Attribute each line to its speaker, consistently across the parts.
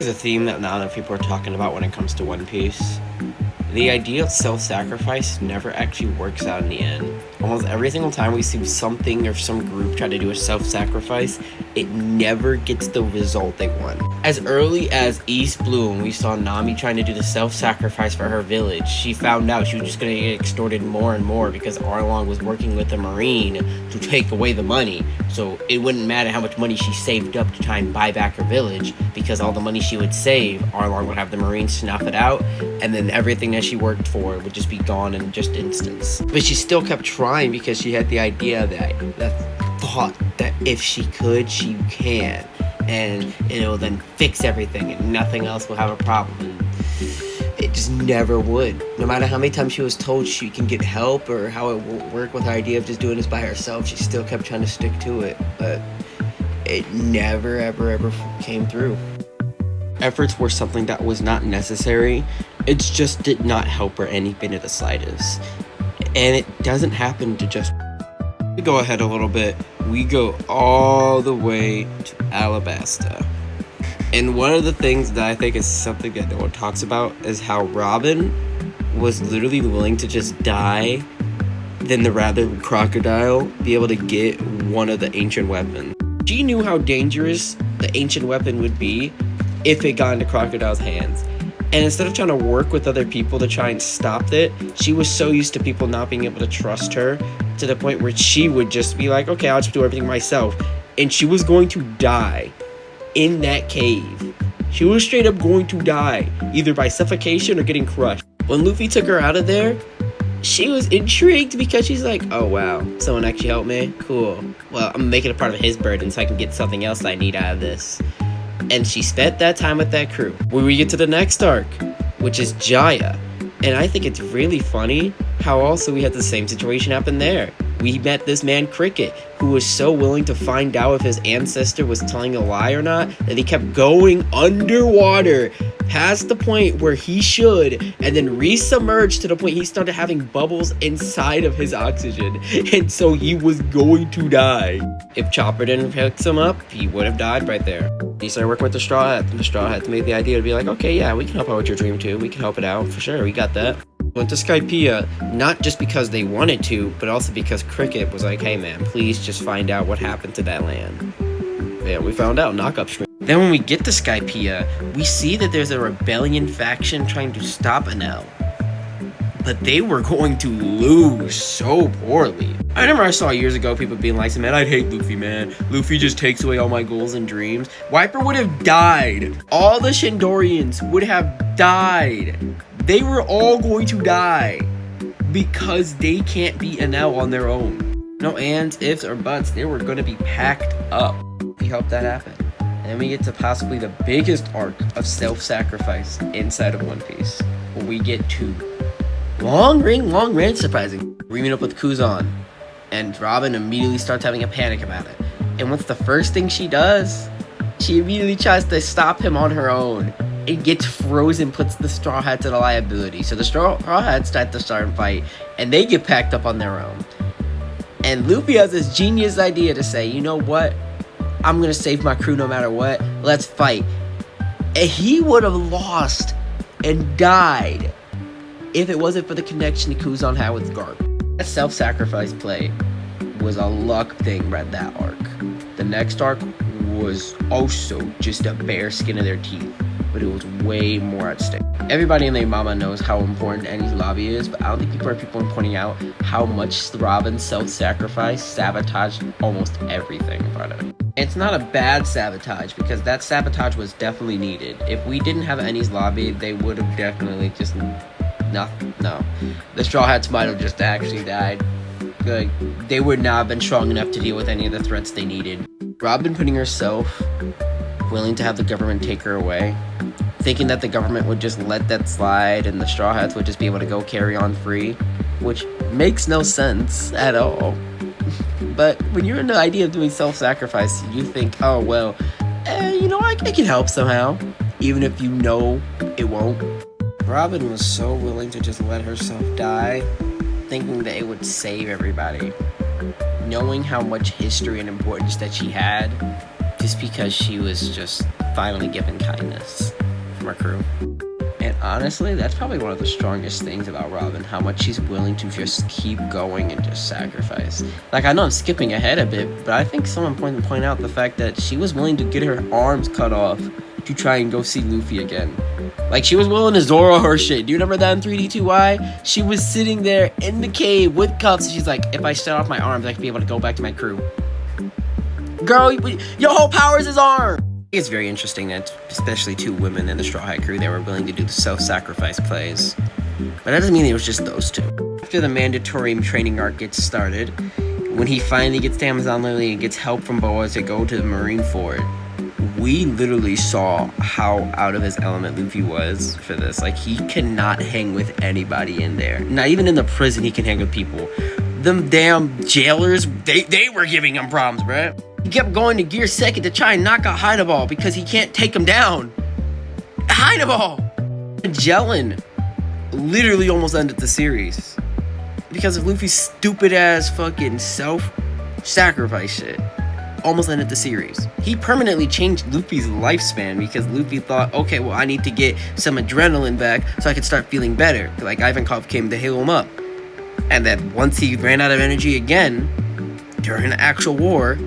Speaker 1: There's a theme that not enough people are talking about when it comes to One Piece. The idea of self-sacrifice never actually works out in the end. Almost every single time we see something or some group try to do a self-sacrifice, it never gets the result they want. As early as East Blue, when we saw Nami trying to do the self-sacrifice for her village, she found out she was just going to get extorted more and more because Arlong was working with the Marine to take away the money. So it wouldn't matter how much money she saved up to try and buy back her village, because all the money she would save, Arlong would have the Marine snuff it out, and then everything that she worked for would just be gone in just instance. But she still kept trying because she had the idea that thought that if she could, she can, and it'll then fix everything and nothing else will have a problem. And it just never would. No matter how many times she was told she can get help or how it won't work with her idea of just doing this by herself, she still kept trying to stick to it. But it never ever came through. Efforts were something that was not necessary. It just did not help her any bit of the slightest. And it doesn't happen to just... We go ahead a little bit. We go all the way to Alabasta. And one of the things that I think is something that no one talks about is how Robin was literally willing to just die than the rather crocodile be able to get one of the ancient weapons. She knew how dangerous the ancient weapon would be if it got into Crocodile's hands. And instead of trying to work with other people to try and stop it, she was so used to people not being able to trust her to the point where she would just be like, okay, I'll just do everything myself. And she was going to die in that cave. She was straight up going to die, either by suffocation or getting crushed. When Luffy took her out of there, she was intrigued because she's like, oh wow, someone actually helped me? Cool. Well, I'm gonna make it a part of his burden so I can get something else I need out of this. And she spent that time with that crew. When we get to the next arc, which is Jaya. And I think it's really funny how also we had the same situation happen there. We met this man Cricket, who was so willing to find out if his ancestor was telling a lie or not, that he kept going underwater past the point where he should, and then re-submerged to the point he started having bubbles inside of his oxygen, and so he was going to die. If Chopper didn't pick him up, he would have died right there. He started working with the Straw Hats, and the Straw Hats made the idea to be like, okay, yeah, we can help out with your dream too, we can help it out, for sure, we got that. Went to Skypiea, not just because they wanted to, but also because Cricket was like, hey man, please just find out what happened to that land. Yeah, we found out, knock upstream. Then when we get to Skypiea, we see that there's a rebellion faction trying to stop Enel. But they were going to lose so poorly. I remember I saw years ago people being like, man, I'd hate Luffy, man. Luffy just takes away all my goals and dreams. Wiper would have died. All the Shindorians would have died. They were all going to die because they can't beat Enel on their own. No ands, ifs, or buts. They were going to be packed up. We hope that happen. And then we get to possibly the biggest arc of self-sacrifice inside of One Piece, where we get to long range surprising. We meet up with Kuzan, and Robin immediately starts having a panic about it. And what's the first thing she does? She immediately tries to stop him on her own. It gets frozen, puts the Straw Hats at a liability. So the Straw Hats start a fight, and they get packed up on their own. And Luffy has this genius idea to say, you know what? I'm gonna save my crew no matter what. Let's fight. And he would have lost and died if it wasn't for the connection Kuzan had with Garp. That self-sacrifice play was a luck thing right that arc. The next arc was also just a bare skin of their teeth, but it was way more at stake. Everybody and their mama knows how important Enies Lobby is, but I don't think people are pointing out how much Robin's self-sacrifice sabotaged almost everything about it. It's not a bad sabotage, because that sabotage was definitely needed. If we didn't have Enies Lobby, they would have definitely just... No. The Straw Hats might have just actually died. Like, they would not have been strong enough to deal with any of the threats they needed. Robin putting herself, willing to have the government take her away, thinking that the government would just let that slide and the Straw Hats would just be able to go carry on free, which makes no sense at all. But when you're in the idea of doing self-sacrifice, you think, oh, well, you know, I can help somehow, even if you know it won't. Robin was so willing to just let herself die, thinking that it would save everybody, knowing how much history and importance that she had, just because she was just finally given kindness. from her crew. And honestly, that's probably one of the strongest things about Robin, how much she's willing to just keep going and just sacrifice. Like, I know I'm skipping ahead a bit, but I think someone point out the fact that she was willing to get her arms cut off to try and go see Luffy again. Like, she was willing to Zoro her shit. Do you remember that in 3D2Y? She was sitting there in the cave with cuffs, and she's like, if I shut off my arms, I can be able to go back to my crew. Girl, your whole power is his arm! It's very interesting that, especially two women in the Straw Hat crew, they were willing to do the self-sacrifice plays. But that doesn't mean it was just those two. After the mandatory training arc gets started, when he finally gets to Amazon Lily and gets help from Boa to go to the Marineford, we literally saw how out of his element Luffy was for this. Like, he cannot hang with anybody in there. Not even in the prison he can hang with people. Them damn jailers, they were giving him problems, bruh. He kept going to Gear Second to try and knock out Hannibal because he can't take him down. Hannibal! Magellan literally almost ended the series because of Luffy's stupid ass fucking self-sacrifice shit. Almost ended the series. He permanently changed Luffy's lifespan because Luffy thought, okay, well, I need to get some adrenaline back so I can start feeling better. Like, Ivankov came to heal him up. And then once he ran out of energy again, during the actual war,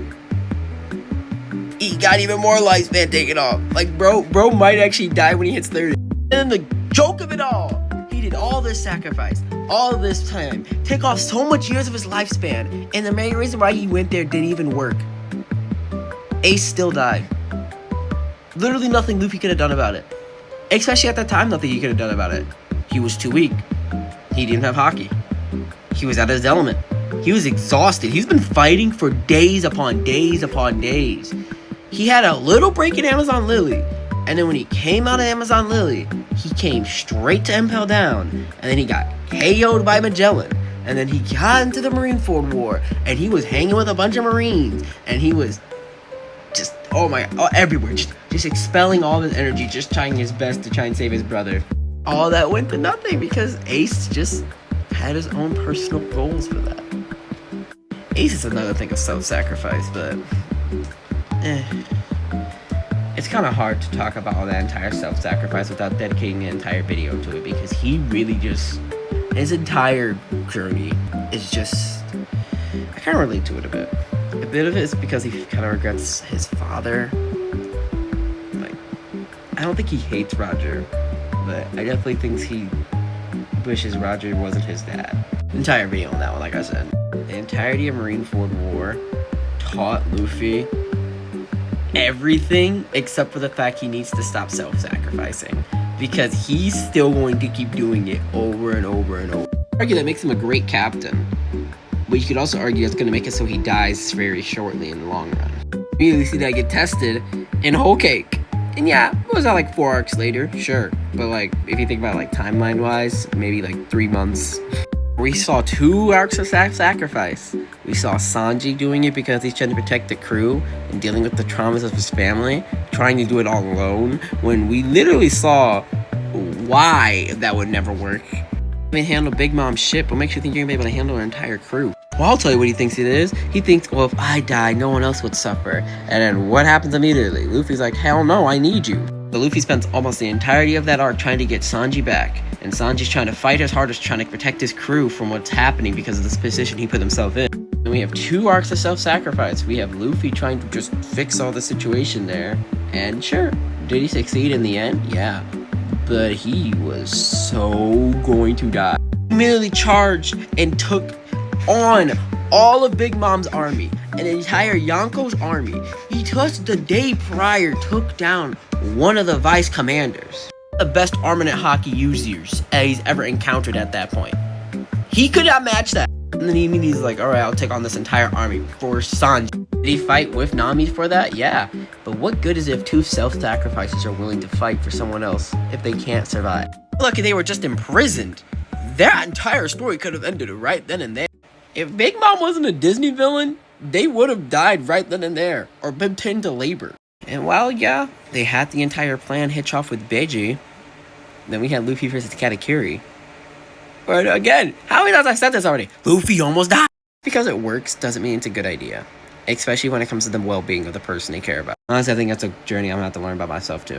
Speaker 1: he got even more lifespan taken off. Like, bro might actually die when he hits 30. And then the joke of it all, he did all this sacrifice, all of this time, take off so much years of his lifespan, and the main reason why he went there didn't even work. Ace still died. Literally nothing Luffy could have done about it. Especially at that time, nothing he could have done about it. He was too weak. He didn't have Haki. He was out of his element. He was exhausted. He's been fighting for days upon days upon days. He had a little break in Amazon Lily, and then when he came out of Amazon Lily, he came straight to Impel Down, and then he got KO'd by Magellan, and then he got into the Marineford War, and he was hanging with a bunch of Marines, and he was just, everywhere, just expelling all of his energy, just trying his best to try and save his brother. All that went to nothing because Ace just had his own personal goals for that. Ace is another thing of self-sacrifice, but it's kind of hard to talk about all that entire self-sacrifice without dedicating an entire video to it because he really just, his entire journey is just, I kind of relate to it a bit. A bit of it is because he kind of regrets his father. Like, I don't think he hates Roger, but I definitely think he wishes Roger wasn't his dad. Entire video on that one, like I said. The entirety of Marineford War taught Luffy everything except for the fact he needs to stop self-sacrificing because he's still going to keep doing it over and over and over. Argue that makes him a great captain, but you could also argue that's going to make it so he dies very shortly in the long run. You immediately see that get tested in Whole Cake. And yeah, it was not like 4 arcs later, sure. But like, if you think about like timeline wise, maybe like 3 months. We saw 2 arcs of sacrifice. We saw Sanji doing it because he's trying to protect the crew and dealing with the traumas of his family, trying to do it all alone, when we literally saw why that would never work. I mean, handle Big Mom's ship, what makes you think you're gonna be able to handle her entire crew? Well, I'll tell you what he thinks it is. He thinks, well, if I die, no one else would suffer. And then what happens immediately? Luffy's like, hell no, I need you. But Luffy spends almost the entirety of that arc trying to get Sanji back. And Sanji's trying to fight his hardest, trying to protect his crew from what's happening because of this position he put himself in. And we have 2 arcs of self-sacrifice. We have Luffy trying to just fix all the situation there. And sure, did he succeed in the end? Yeah. But he was so going to die. He immediately charged and took on all of Big Mom's army, an entire Yonko's army. He just the day prior took down one of the vice commanders. The best armament Haki users he's ever encountered at that point. He could not match that. And then he's like, alright, I'll take on this entire army for Sanji. Did he fight with Nami for that? Yeah. But what good is it if 2 self-sacrifices are willing to fight for someone else if they can't survive? Lucky they were just imprisoned. That entire story could have ended right then and there. If Big Mom wasn't a Disney villain, they would have died right then and there, or been pinned to labor. And while, yeah, they had the entire plan hitch off with Beiji, then we had Luffy versus Katakuri. But again, how many times I said this already? Luffy almost died! Because it works doesn't mean it's a good idea. Especially when it comes to the well-being of the person they care about. Honestly, I think that's a journey I'm going to have to learn about myself too.